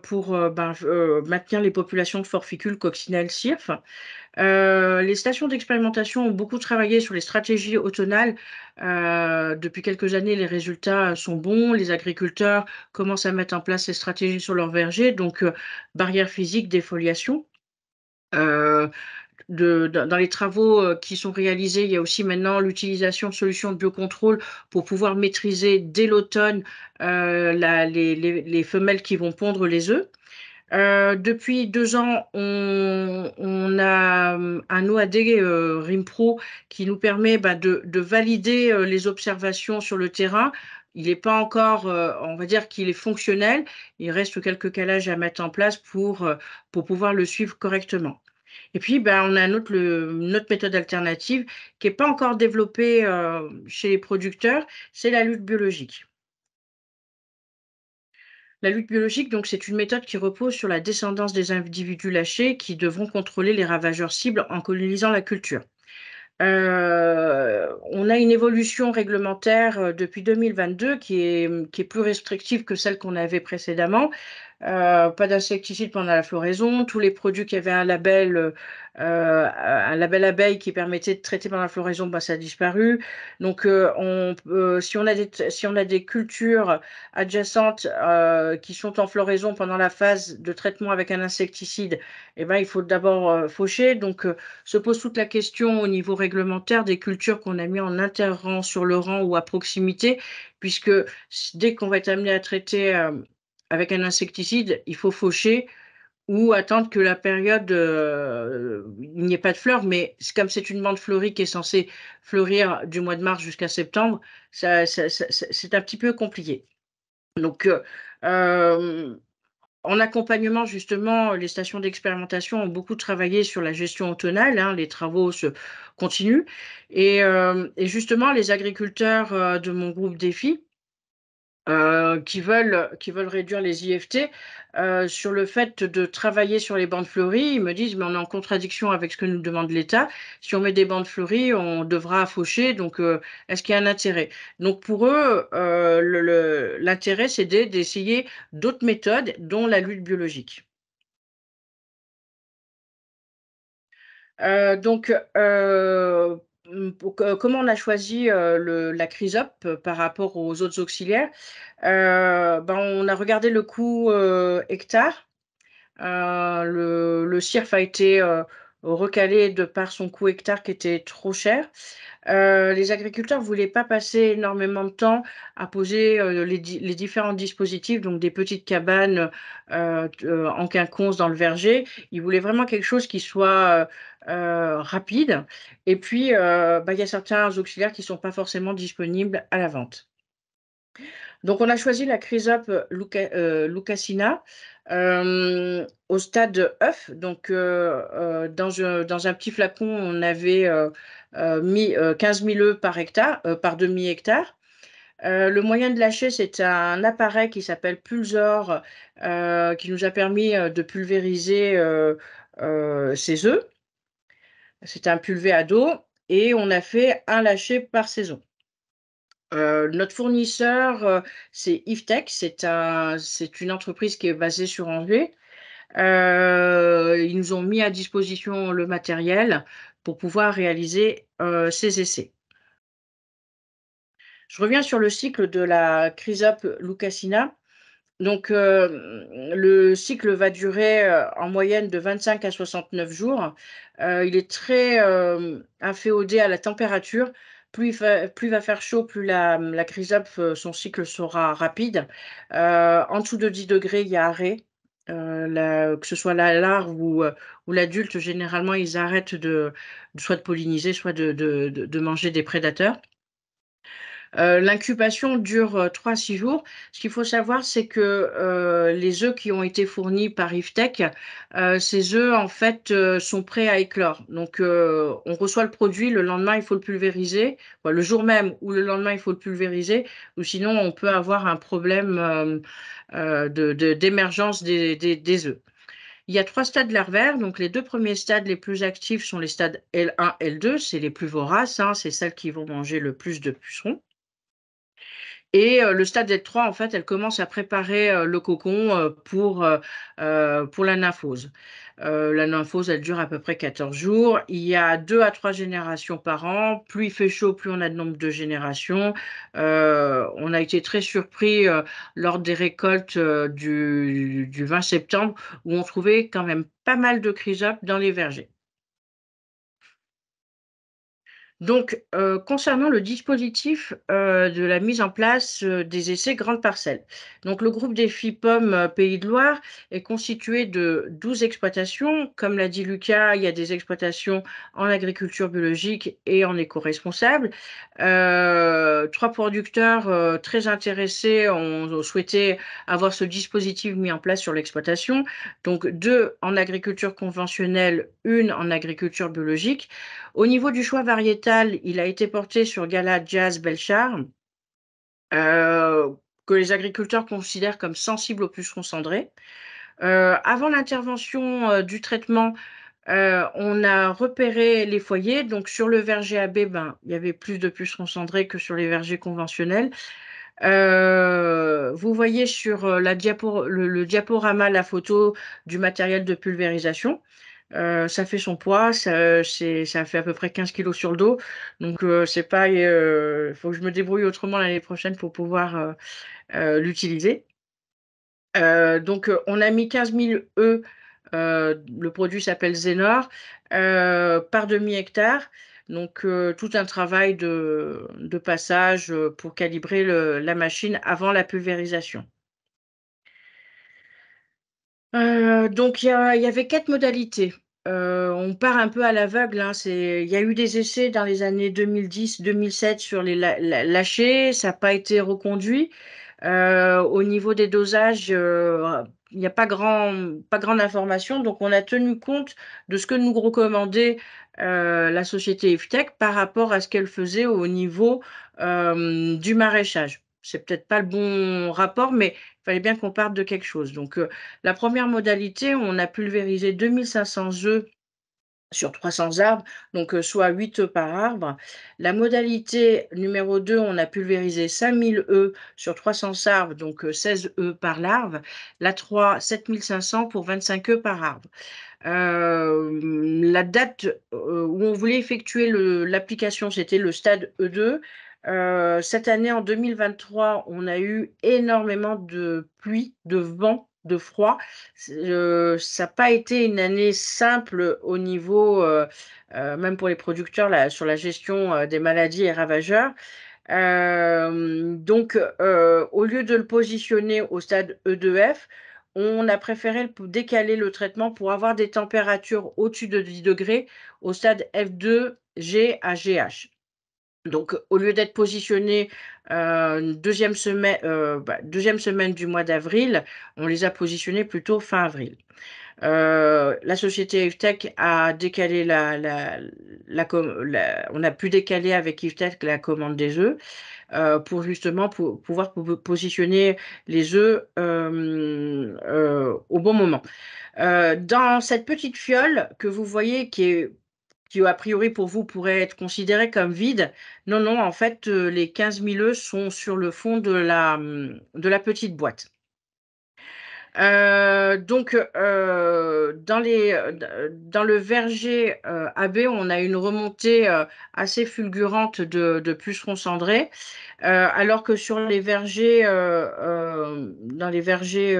E: pour maintenir les populations de forficules, coccinelles, cirfes. Les stations d'expérimentation ont beaucoup travaillé sur les stratégies automnales. Depuis quelques années, les résultats sont bons. Les agriculteurs commencent à mettre en place ces stratégies sur leurs vergers, donc barrières physiques, défoliation. Dans les travaux qui sont réalisés, il y a aussi maintenant l'utilisation de solutions de biocontrôle pour pouvoir maîtriser dès l'automne les femelles qui vont pondre les œufs. Depuis 2 ans, on a un OAD RIMPRO qui nous permet de valider les observations sur le terrain. Il n'est pas encore, on va dire qu'il est fonctionnel. Il reste quelques calages à mettre en place pour pouvoir le suivre correctement. Et puis, on a une autre méthode alternative qui n'est pas encore développée chez les producteurs, c'est la lutte biologique. La lutte biologique, donc, c'est une méthode qui repose sur la descendance des individus lâchés qui devront contrôler les ravageurs cibles en colonisant la culture. On a une évolution réglementaire depuis 2022 qui est plus restrictive que celle qu'on avait précédemment. Pas d'insecticides pendant la floraison. Tous les produits qui avaient un label abeille qui permettait de traiter pendant la floraison, ça a disparu. Donc, si on a des cultures adjacentes qui sont en floraison pendant la phase de traitement avec un insecticide, il faut d'abord faucher. Donc, se pose toute la question au niveau réglementaire des cultures qu'on a mis en interrang sur le rang ou à proximité, puisque dès qu'on va être amené à traiter avec un insecticide, il faut faucher ou attendre que la période, il n'y ait pas de fleurs, mais comme c'est une bande fleurie qui est censée fleurir du mois de mars jusqu'à septembre, c'est un petit peu compliqué. Donc, en accompagnement, justement, les stations d'expérimentation ont beaucoup travaillé sur la gestion automnale, hein, les travaux se continuent. Et justement, les agriculteurs de mon groupe Défi, qui veulent réduire les IFT, sur le fait de travailler sur les bandes fleuries, ils me disent: «Mais on est en contradiction avec ce que nous demande l'État. Si on met des bandes fleuries, on devra faucher, donc est-ce qu'il y a un intérêt?» Donc pour eux, l'intérêt, c'est d'essayer d'autres méthodes, dont la lutte biologique. Donc, comment on a choisi la Chrysope par rapport aux autres auxiliaires? On a regardé le coût hectare. Le CIRF a été recalé de par son coût hectare qui était trop cher. Les agriculteurs ne voulaient pas passer énormément de temps à poser les différents dispositifs, donc des petites cabanes en quinconce dans le verger. Ils voulaient vraiment quelque chose qui soit rapide. Et puis, il y a certains auxiliaires qui ne sont pas forcément disponibles à la vente. Donc, on a choisi la Chrysope Lucasina au stade œuf. Donc, dans un petit flacon, on avait mis 15 000 œufs par hectare, par demi-hectare. Le moyen de lâcher, c'est un appareil qui s'appelle Pulsor, qui nous a permis de pulvériser ces œufs. C'est un pulvé à dos et on a fait un lâcher par saison. Notre fournisseur, c'est Yves-Tech. C'est une entreprise qui est basée sur Angers. Ils nous ont mis à disposition le matériel pour pouvoir réaliser ces essais. Je reviens sur le cycle de la Chrysope lucacina. Donc, le cycle va durer en moyenne de 25 à 69 jours. Il est très inféodé à la température. Plus il va faire chaud, plus la chrysope, son cycle sera rapide. En dessous de 10 degrés, il y a arrêt. Que ce soit la larve ou l'adulte, généralement, ils arrêtent soit de polliniser, soit de manger des prédateurs. L'incubation dure 3 à 6 jours. Ce qu'il faut savoir, c'est que les œufs qui ont été fournis par Yves-Tech, ces œufs, en fait, sont prêts à éclore. Donc, on reçoit le produit, le lendemain, il faut le pulvériser. Le jour même ou le lendemain, il faut le pulvériser. Ou sinon, on peut avoir un problème d'émergence des œufs. Il y a 3 stades larvaires. Donc, les 2 premiers stades les plus actifs sont les stades L1, L2. C'est les plus voraces, hein, c'est celles qui vont manger le plus de pucerons. Et le stade L3, en fait, elle commence à préparer le cocon pour la nymphose. La nymphose, elle dure à peu près 14 jours. Il y a 2 à 3 générations par an. Plus il fait chaud, plus on a de nombre de générations. On a été très surpris lors des récoltes du 20 septembre où on trouvait quand même pas mal de chrysopes dans les vergers. Donc, concernant le dispositif de la mise en place des essais grandes parcelles. Donc, le groupe des FIPOM Pays de Loire est constitué de 12 exploitations. Comme l'a dit Lucas, il y a des exploitations en agriculture biologique et en éco-responsable. 3 producteurs très intéressés ont souhaité avoir ce dispositif mis en place sur l'exploitation. Donc, 2 en agriculture conventionnelle, 1 en agriculture biologique. Au niveau du choix variétal, il a été porté sur Gala Jazz Belchar, que les agriculteurs considèrent comme sensibles aux pucerons cendrés. Avant l'intervention du traitement, on a repéré les foyers. Donc, sur le verger AB, il y avait plus de pucerons cendrés que sur les vergers conventionnels. Vous voyez sur le diaporama la photo du matériel de pulvérisation. Ça fait son poids, ça fait à peu près 15 kilos sur le dos. Donc, c'est pas, faut que je me débrouille autrement l'année prochaine pour pouvoir l'utiliser. Donc, on a mis 15 000 œufs. Le produit s'appelle Zenor, par demi-hectare. Donc, tout un travail de passage pour calibrer la machine avant la pulvérisation. Donc, il y avait 4 modalités. On part un peu à l'aveugle, hein. Il y a eu des essais dans les années 2010-2007 sur les lâchers, ça n'a pas été reconduit. Au niveau des dosages, il n'y a pas grande information, donc on a tenu compte de ce que nous recommandait la société Yves-Tech par rapport à ce qu'elle faisait au niveau du maraîchage. C'est peut-être pas le bon rapport, mais il fallait bien qu'on parte de quelque chose. Donc, la première modalité, on a pulvérisé 2500 œufs sur 300 arbres, donc soit 8 œufs par arbre. La modalité numéro 2, on a pulvérisé 5000 œufs sur 300 arbres, donc 16 œufs par larve. La 3, 7500 pour 25 œufs par arbre. La date où on voulait effectuer l'application, c'était le stade E2. Cette année, en 2023, on a eu énormément de pluie, de vent, de froid. Ça n'a pas été une année simple au niveau, même pour les producteurs, sur la gestion des maladies et ravageurs. Donc, au lieu de le positionner au stade E2F, on a préféré décaler le traitement pour avoir des températures au-dessus de 10 degrés au stade F2G à GH. Donc, au lieu d'être positionné deuxième semaine du mois d'avril, on les a positionnés plutôt fin avril. La société Yves-Tech a décalé on a pu décaler avec Yves-Tech la commande des œufs pour justement pouvoir positionner les œufs au bon moment. Dans cette petite fiole que vous voyez qui est qui a priori pour vous pourrait être considéré comme vide. Non, non, en fait, les 15 000 œufs sont sur le fond de la petite boîte. Donc, dans le verger AB, on a une remontée assez fulgurante de pucerons cendrés, alors que sur les vergers, dans les vergers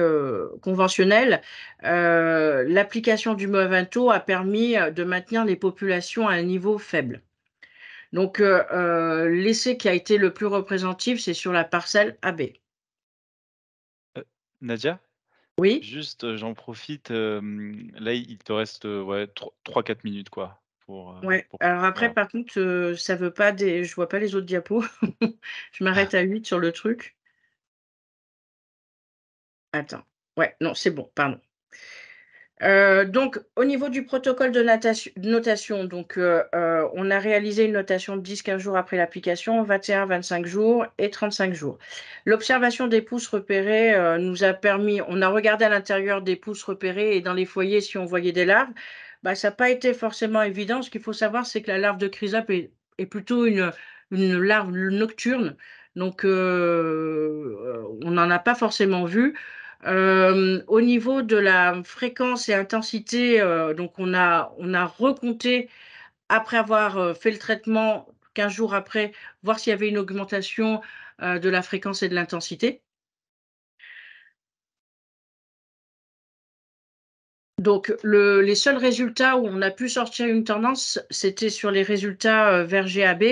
E: conventionnels, l'application du Movento a permis de maintenir les populations à un niveau faible. Donc, l'essai qui a été le plus représentatif, c'est sur la parcelle AB.
B: Nadia,
E: Oui?
B: juste, j'en profite, là, il te reste, ouais, 3-4 minutes, quoi,
E: Ouais. Alors après,
B: voilà.
E: par contre, ça veut pas je vois pas les autres diapos. Je m'arrête à 8 sur le truc. Attends. Ouais, non, c'est bon, pardon. Donc au niveau du protocole de notation, donc, on a réalisé une notation de 10-15 jours après l'application, 21-25 jours et 35 jours. L'observation des pousses repérées, nous a permis on a regardé à l'intérieur des pousses repérées et dans les foyers si on voyait des larves. Bah, ça n'a pas été forcément évident. Ce qu'il faut savoir, c'est que la larve de chrysope est plutôt une larve nocturne, donc on n'en a pas forcément vu. Au niveau de la fréquence et intensité, donc on a recompté après avoir fait le traitement 15 jours après, voir s'il y avait une augmentation de la fréquence et de l'intensité. Donc les seuls résultats où on a pu sortir une tendance, c'était sur les résultats verger AB,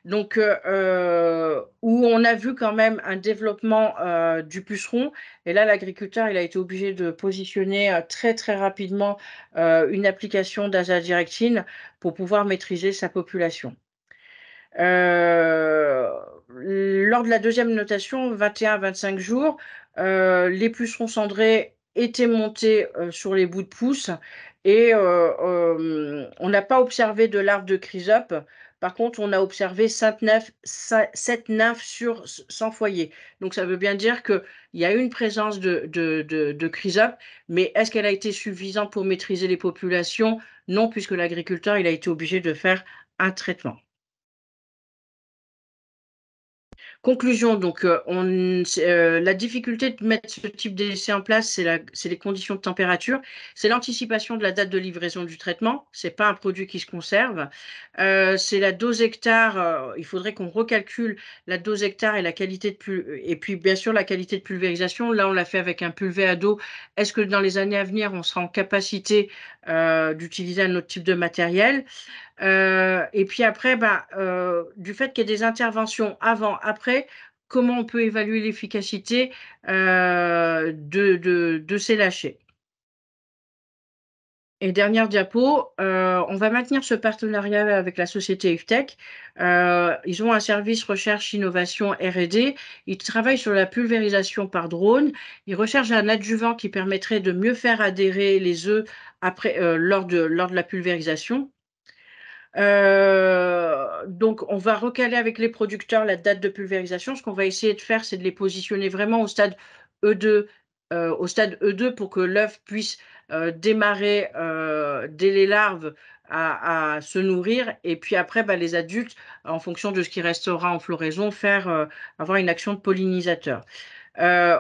E: donc où on a vu quand même un développement du puceron. Et là, l'agriculteur, il a été obligé de positionner très très rapidement une application d'azadirachtin pour pouvoir maîtriser sa population. Lors de la deuxième notation, 21-25 jours, les pucerons cendrés étaient montés sur les bouts de pouce et on n'a pas observé de larves de chrysope. Par contre, on a observé 7 nymphes sur 100 foyers. Donc, ça veut bien dire qu'il y a une présence de chrysope, mais est-ce qu'elle a été suffisante pour maîtriser les populations? Non, puisque l'agriculteur, il a été obligé de faire un traitement. Conclusion, donc, la difficulté de mettre ce type d'essai en place, c'est les conditions de température, c'est l'anticipation de la date de livraison du traitement, c'est pas un produit qui se conserve, c'est la dose hectare, il faudrait qu'on recalcule la dose hectare et la qualité et puis bien sûr la qualité de pulvérisation. Là, on l'a fait avec un pulvé à dos. Est-ce que dans les années à venir, on sera en capacité d'utiliser un autre type de matériel? Et puis après, du fait qu'il y ait des interventions avant, après, comment on peut évaluer l'efficacité de ces lâchers? Et dernière diapo, on va maintenir ce partenariat avec la société IFTech. Ils ont un service recherche, innovation, R&D. Ils travaillent sur la pulvérisation par drone. Ils recherchent un adjuvant qui permettrait de mieux faire adhérer les œufs après, lors de la pulvérisation. Donc, on va recaler avec les producteurs la date de pulvérisation. Ce qu'on va essayer de faire, c'est de les positionner vraiment au stade E2, pour que l'œuf puisse démarrer dès les larves à se nourrir. Et puis après, les adultes, en fonction de ce qui restera en floraison, avoir une action de pollinisateur.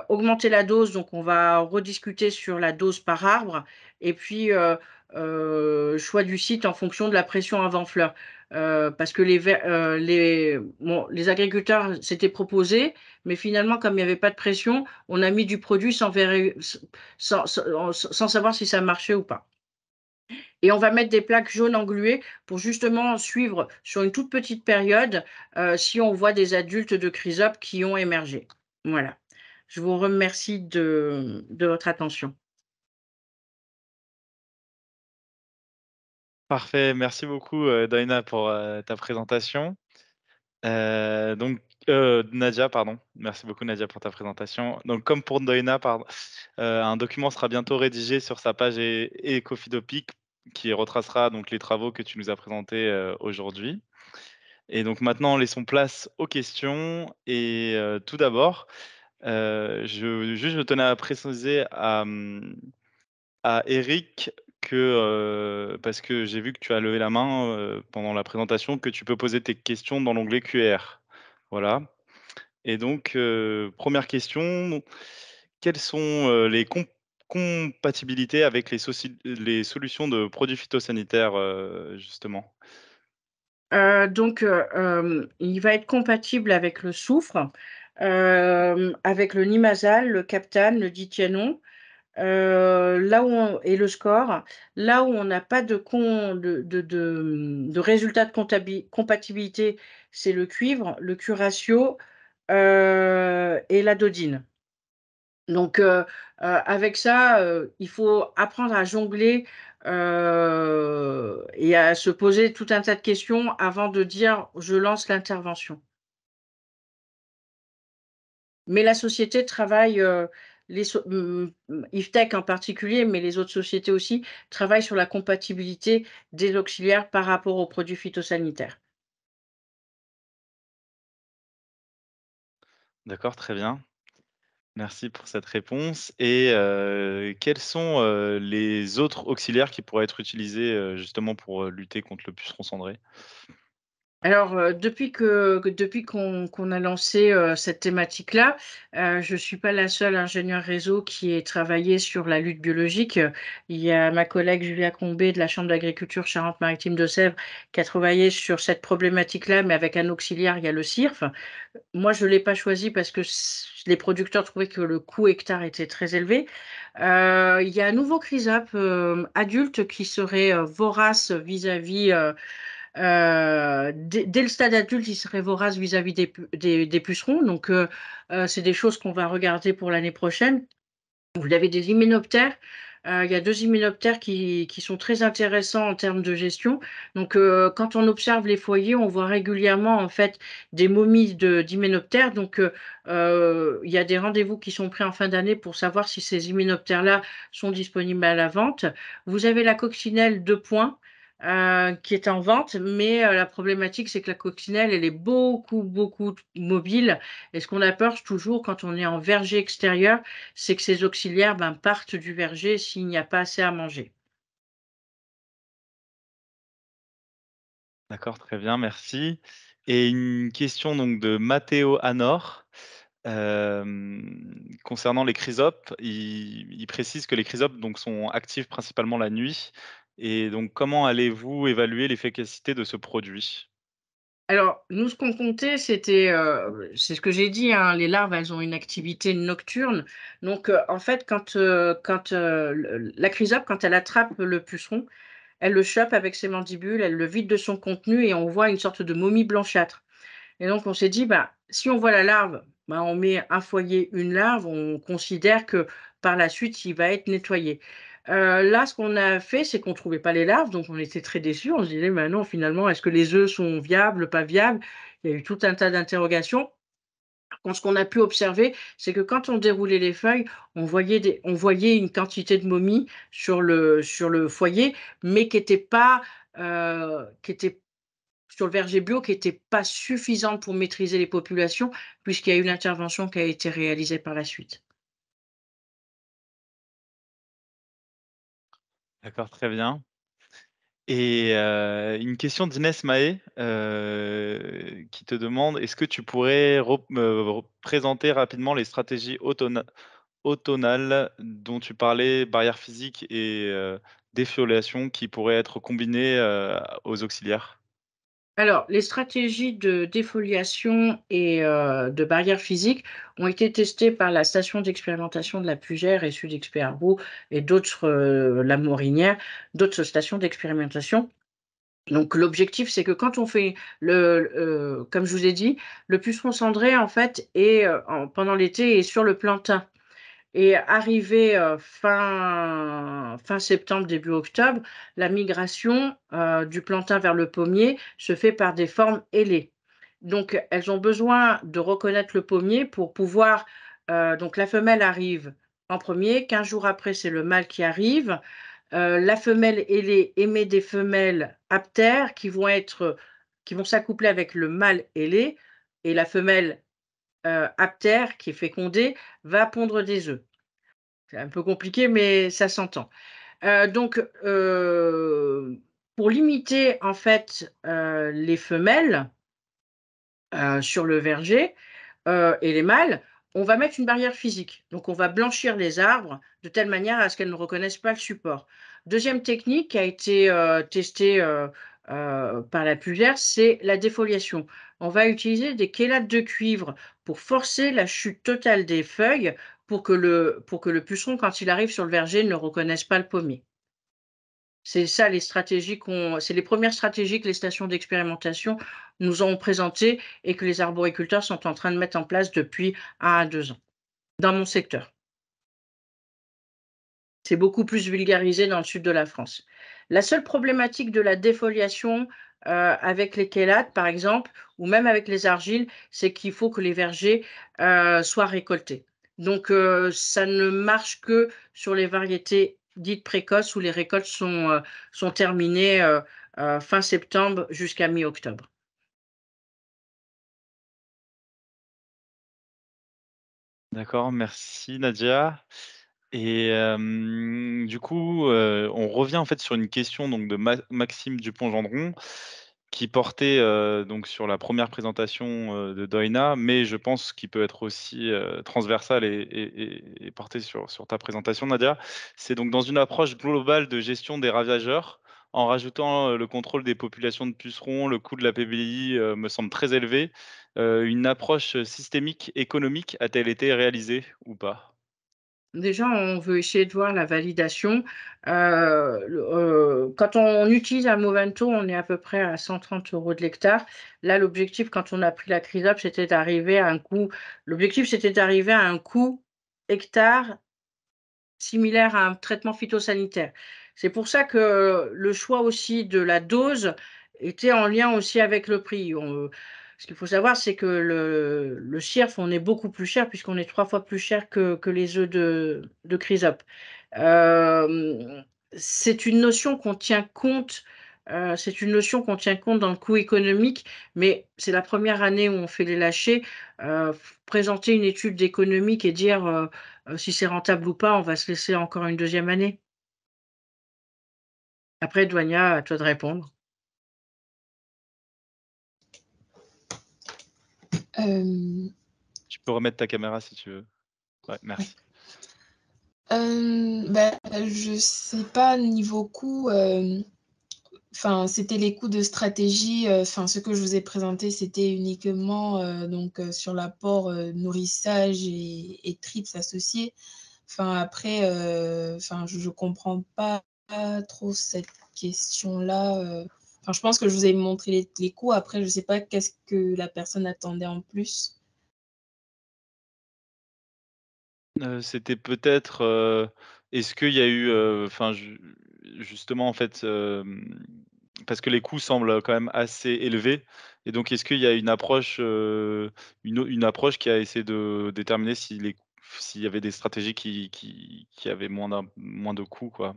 E: Augmenter la dose, donc on va rediscuter sur la dose par arbre, et puis choix du site en fonction de la pression avant fleur. Parce que les agriculteurs s'étaient proposés, mais finalement, comme il n'y avait pas de pression, on a mis du produit sans savoir si ça marchait ou pas. Et on va mettre des plaques jaunes engluées pour justement suivre sur une toute petite période si on voit des adultes de chrysope qui ont émergé. Voilà. Je vous remercie de votre attention.
B: Parfait, merci beaucoup, Doina pour, ta présentation. Donc, Nadia, pardon. Merci beaucoup, Nadia, pour ta présentation. Donc, comme pour Doina, pardon, un document sera bientôt rédigé sur sa page Ecofidopic qui retracera donc les travaux que tu nous as présentés, aujourd'hui. Et donc maintenant, laissons place aux questions et tout d'abord, je tenais à préciser à Eric que, parce que j'ai vu que tu as levé la main, pendant la présentation, que tu peux poser tes questions dans l'onglet QR. Voilà et donc 1re question, quelles sont, les compatibilités avec les solutions de produits phytosanitaires, justement?
E: Il va être compatible avec le soufre, avec le Nimazal, le Captane, le Dithyanon, là où on et le score. Là où on n'a pas de résultat de compatibilité, c'est le cuivre, le curatio, et la dodine. Donc, avec ça, il faut apprendre à jongler, et à se poser tout un tas de questions avant de dire: «Je lance l'intervention». Mais la société travaille, IFTEC en particulier, mais les autres sociétés aussi, travaillent sur la compatibilité des auxiliaires par rapport aux produits phytosanitaires.
B: D'accord, très bien. Merci pour cette réponse et quels sont, les autres auxiliaires qui pourraient être utilisés, justement pour, lutter contre le puceron cendré?
E: Alors, depuis qu'on a lancé, cette thématique-là, je ne suis pas la seule ingénieure réseau qui ait travaillé sur la lutte biologique. Il y a ma collègue Julia Combet de la chambre d'agriculture Charente-Maritime de Sèvres qui a travaillé sur cette problématique-là, mais avec un auxiliaire, il y a le CIRF. Moi, je ne l'ai pas choisi parce que les producteurs trouvaient que le coût hectare était très élevé. Il y a un nouveau chrysop adulte qui serait vorace vis-à-vis, dès le stade adulte, il serait vorace vis-à-vis des pucerons. Donc, c'est des choses qu'on va regarder pour l'année prochaine. Vous avez des hyménoptères. Il y a 2 hyménoptères qui sont très intéressants en termes de gestion. Donc, quand on observe les foyers, on voit régulièrement, en fait, des momies d'hyménoptères. Donc, il y a des rendez-vous qui sont pris en fin d'année pour savoir si ces hyménoptères-là sont disponibles à la vente. Vous avez la coccinelle 2 points, qui est en vente, mais, la problématique, c'est que la coccinelle, elle est beaucoup, beaucoup mobile et ce qu'on a peur toujours quand on est en verger extérieur, c'est que ces auxiliaires, ben, partent du verger s'il n'y a pas assez à manger.
B: D'accord, très bien, merci et une question donc de Matteo Anor, concernant les chrysopes. Il précise que les chrysopes donc sont actifs principalement la nuit et donc comment allez-vous évaluer l'efficacité de ce produit?
E: Alors, nous, ce qu'on comptait, c'était, c'est ce que j'ai dit, hein, les larves, elles ont une activité nocturne. Donc, en fait, la chrysope, quand elle attrape le puceron, elle le chope avec ses mandibules, elle le vide de son contenu et on voit une sorte de momie blanchâtre. Et donc on s'est dit: «Bah, si on voit la larve, bah, on met un foyer, une larve, on considère que par la suite, il va être nettoyé». Là, ce qu'on a fait, c'est qu'on ne trouvait pas les larves, donc on était très déçus. On se disait: «Mais non, finalement, est-ce que les œufs sont viables, pas viables?» Il y a eu tout un tas d'interrogations. Ce qu'on a pu observer, c'est que quand on déroulait les feuilles, on voyait une quantité de momies sur le foyer, mais qui était sur le verger bio qui était pas suffisante pour maîtriser les populations, puisqu'il y a eu l'intervention qui a été réalisée par la suite.
B: D'accord, très bien et une question d'Inès Mahé, qui te demande: «Est-ce que tu pourrais me présenter rapidement les stratégies automnales dont tu parlais, barrière physique et défoliation qui pourraient être combinées, aux auxiliaires?»
E: Alors, les stratégies de défoliation et de barrière physique ont été testées par la station d'expérimentation de la Pugère et Sudexpé-Arbault et d'autres, la Morinière, d'autres stations d'expérimentation. Donc l'objectif, c'est que quand on fait comme je vous ai dit, le puceron cendré, en fait, pendant l'été, est sur le plantain. Et arrivé, fin septembre, début octobre, la migration, du plantain vers le pommier se fait par des formes ailées. Donc elles ont besoin de reconnaître le pommier pour pouvoir, donc la femelle arrive en premier. 15 jours après, c'est le mâle qui arrive. La femelle ailée émet des femelles aptères qui vont s'accoupler avec le mâle ailé et la femelle, aptère qui est fécondée va pondre des œufs. C'est un peu compliqué, mais ça s'entend. Donc, pour limiter en fait les femelles sur le verger et les mâles, on va mettre une barrière physique. Donc, on va blanchir les arbres de telle manière à ce qu'elles ne reconnaissent pas le support. Deuxième technique qui a été testée par la pulvère, c'est la défoliation. On va utiliser des chélates de cuivre pour forcer la chute totale des feuilles pour que le puceron, quand il arrive sur le verger, ne reconnaisse pas le pommier. C'est ça les stratégies c'est les premières stratégies que les stations d'expérimentation nous ont présentées et que les arboriculteurs sont en train de mettre en place depuis 1 à 2 ans, dans mon secteur. C'est beaucoup plus vulgarisé dans le sud de la France. La seule problématique de la défoliation, avec les chélates, par exemple, ou même avec les argiles, c'est qu'il faut que les vergers, soient récoltés. Donc, ça ne marche que sur les variétés dites précoces où les récoltes sont terminées, fin septembre jusqu'à mi-octobre.
B: D'accord, merci Nadia. Et du coup, on revient en fait sur une question donc de Maxime Dupont-Gendron qui portait, donc sur la première présentation, de Doina, mais je pense qu'il peut être aussi, transversal et porté sur ta présentation Nadia. C'est donc dans une approche globale de gestion des ravageurs, en rajoutant, le contrôle des populations de pucerons, le coût de la PBI, me semble très élevé. Une approche, systémique économique a-t-elle été réalisée ou pas?
E: Déjà, on veut essayer de voir la validation. Quand on utilise un Movento, on est à peu près à 130 € de l'hectare. Là, l'objectif, quand on a pris la Crisop, c'était d'arriver à un coût hectare similaire à un traitement phytosanitaire. C'est pour ça que le choix aussi de la dose était en lien aussi avec le prix. Ce qu'il faut savoir, c'est que le CIRF, on est beaucoup plus cher puisqu'on est 3 fois plus cher que les œufs de Chrysop. C'est une notion qu'on tient compte, dans le coût économique, mais c'est la première année où on fait les lâchers. Présenter une étude économique et dire, si c'est rentable ou pas, on va se laisser encore une deuxième année. Après, Douania, à toi de répondre.
B: Tu peux remettre ta caméra si tu veux. Ouais, merci.
C: Je sais pas niveau coût, c'était les coûts de stratégie, ce que je vous ai présenté, c'était uniquement, sur l'apport, nourrissage et trips associés. Après, je comprends pas trop cette question-là, je pense que je vous ai montré les coûts. Après, je sais pas qu'est-ce que la personne attendait en plus?
B: C'était peut-être, est-ce qu'il y a eu, justement en fait, parce que les coûts semblent quand même assez élevés et donc est-ce qu'il y a une approche, une approche qui a essayé de déterminer s'il y avait des stratégies qui avaient moins de coûts, quoi?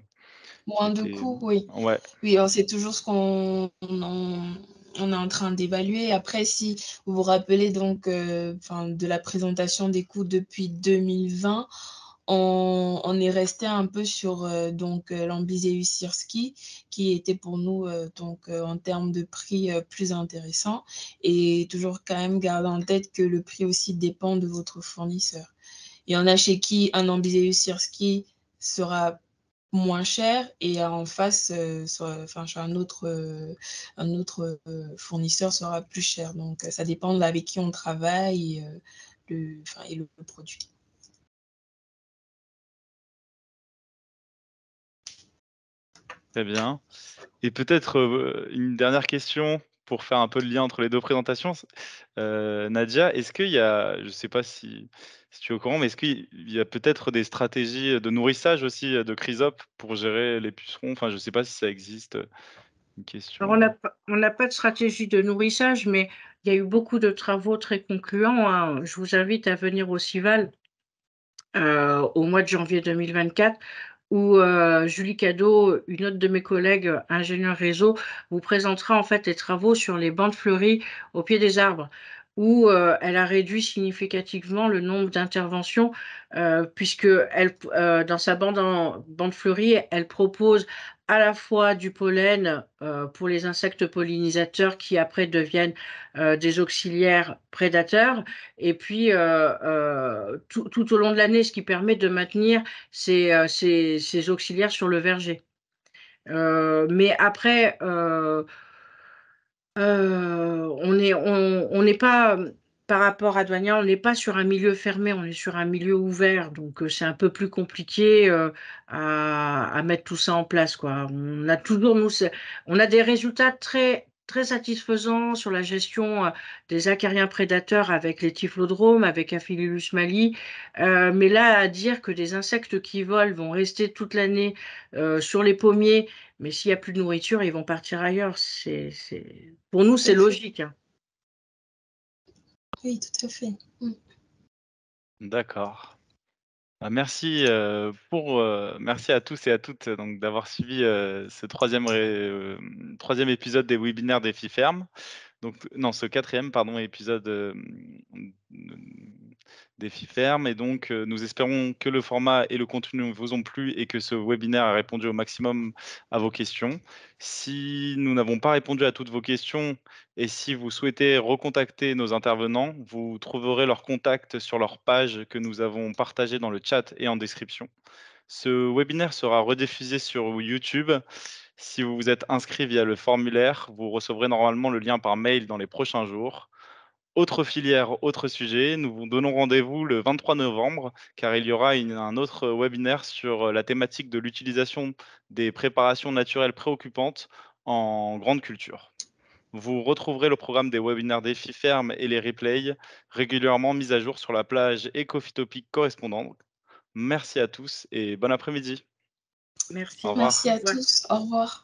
C: Moins de
B: C'était
C: coûts, oui.
B: ouais.
C: Oui, alors c'est toujours ce on est en train d'évaluer. Après, si vous vous rappelez de la présentation des coûts depuis 2020, on est resté un peu sur, l'Ambiséus Sirski qui était pour nous, en termes de prix, plus intéressant, et toujours quand même garder en tête que le prix aussi dépend de votre fournisseur. Il y en a chez qui un Ambiséus Sirski sera moins cher et en face, chez un autre, fournisseur sera plus cher. Donc, ça dépend de avec qui on travaille et le produit.
B: Très bien. Et peut-être, une dernière question pour faire un peu le lien entre les 2 présentations. Nadia, est-ce qu'il y a je ne sais pas si tu es au courant, mais est-ce qu'il y a peut-être des stratégies, de nourrissage aussi, de Chrysop pour gérer les pucerons? Enfin, je ne sais pas si ça existe, une
E: Alors,
B: question.
E: on n'a pas de stratégie de nourrissage, mais il y a eu beaucoup de travaux très concluants, hein. Je vous invite à venir au CIVAL, au mois de janvier 2024, où Julie Cadeau, une autre de mes collègues, ingénieure réseau, vous présentera en fait les travaux sur les bandes fleuries au pied des arbres, où elle a réduit significativement le nombre d'interventions, puisque dans sa bande fleurie, elle propose à la fois du pollen pour les insectes pollinisateurs qui après deviennent des auxiliaires prédateurs, et puis tout au long de l'année, ce qui permet de maintenir ces auxiliaires sur le verger. Mais après, on n'est pas, par rapport à Douanian, on n'est pas sur un milieu fermé, on est sur un milieu ouvert, donc c'est un peu plus compliqué à mettre tout ça en place, quoi. On a toujours, on a des résultats très, très satisfaisants sur la gestion des acariens prédateurs avec les typhlodromes, avec Aphilus mali, mais là, à dire que des insectes qui volent vont rester toute l'année sur les pommiers, mais s'il n'y a plus de nourriture, ils vont partir ailleurs. Pour nous, c'est logique, hein.
C: Oui, tout à fait.
B: D'accord. Merci, merci à tous et à toutes donc d'avoir suivi, ce troisième épisode des webinaires Défi Ferme. Donc non, ce quatrième pardon, épisode, Défi Ferme et donc nous espérons que le format et le contenu vous ont plu et que ce webinaire a répondu au maximum à vos questions. Si nous n'avons pas répondu à toutes vos questions et si vous souhaitez recontacter nos intervenants, vous trouverez leurs contacts sur leur page que nous avons partagée dans le chat et en description. Ce webinaire sera rediffusé sur YouTube. Si vous vous êtes inscrit via le formulaire, vous recevrez normalement le lien par mail dans les prochains jours. Autre filière, autre sujet, nous vous donnons rendez-vous le 23 novembre car il y aura un autre webinaire sur la thématique de l'utilisation des préparations naturelles préoccupantes en grande culture. Vous retrouverez le programme des webinaires Défi Ferme et les replays régulièrement mis à jour sur la plage Ecophytopic correspondante. Merci à tous et bon après-midi.
E: Merci.
B: Au revoir.
C: Merci à tous. Au revoir.